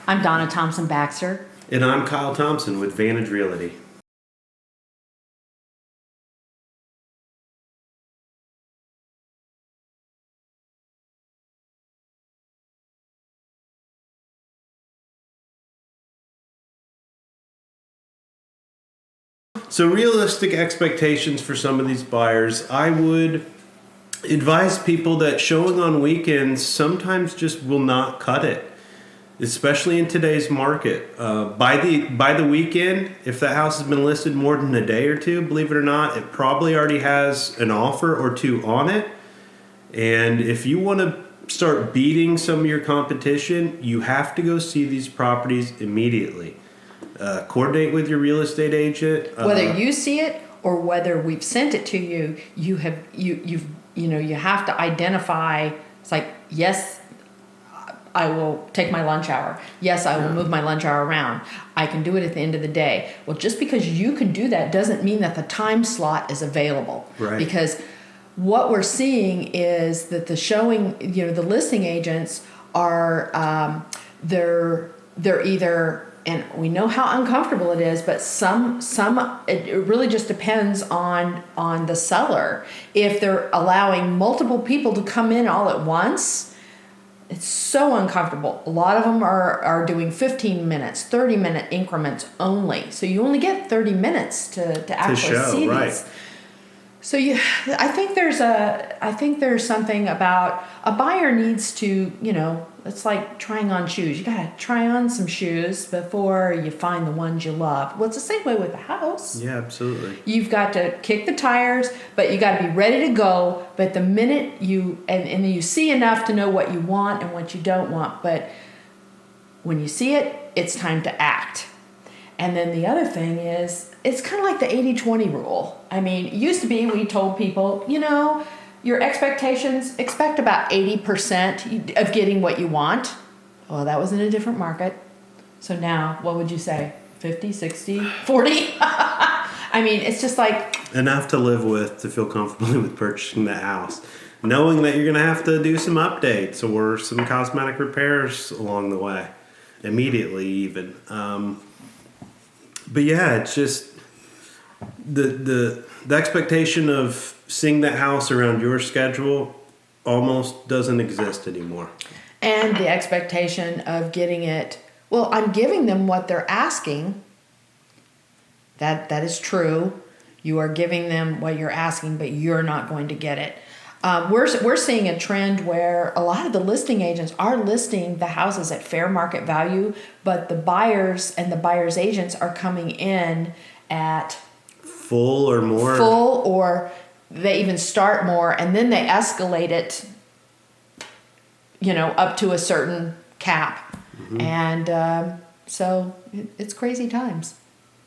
I'm Donna Thompson Baxter. And I'm Kyle Thompson with Vantage Realty. So realistic expectations for some of these buyers, I would advise people that showing on weekends sometimes just will not cut it, especially in today's market. By the weekend, if that house has been listed more than a day or two, believe it or not, it probably already has an offer or two on it. And if you want to start beating some of your competition, you have to go see these properties immediately. Coordinate with your real estate agent. Whether you see it or whether we've sent it to you, you have to identify. It's like, yes, I will take my lunch hour. Yes, I will move my lunch hour around. I can do it at the end of the day. Well, just because you can do that doesn't mean that the time slot is available. Right. Because what we're seeing is that the listing agents are, they're either, and we know how uncomfortable it is, but it really just depends on the seller. If they're allowing multiple people to come in all at once, it's so uncomfortable. A lot of them are doing 15 minutes, 30-minute increments only. So you only get 30 minutes to actually see right. these. So I think there's something about a buyer needs to, it's like trying on shoes. You gotta try on some shoes before you find the ones you love. Well, it's the same way with the house. Yeah, absolutely. You've got to kick the tires, but you got to be ready to go. But the minute and you see enough to know what you want and what you don't want, but when you see it, it's time to act. And then the other thing is, it's kind of like the 80-20 rule. I mean, it used to be we told people, your expectations, expect about 80% of getting what you want. Well, that was in a different market. So now, what would you say? 50, 60, 40? I mean, it's just like... Enough to live with to feel comfortably with purchasing the house. Knowing that you're going to have to do some updates or some cosmetic repairs along the way. Immediately, even. But yeah, it's just the expectation of seeing that house around your schedule almost doesn't exist anymore. And the expectation of getting it, well, I'm giving them what they're asking. That is true. You are giving them what you're asking, but you're not going to get it. We're seeing a trend where a lot of the listing agents are listing the houses at fair market value, but the buyers and the buyers' agents are coming in at full or they even start more, and then they escalate it, up to a certain cap. Mm-hmm. And so it's crazy times.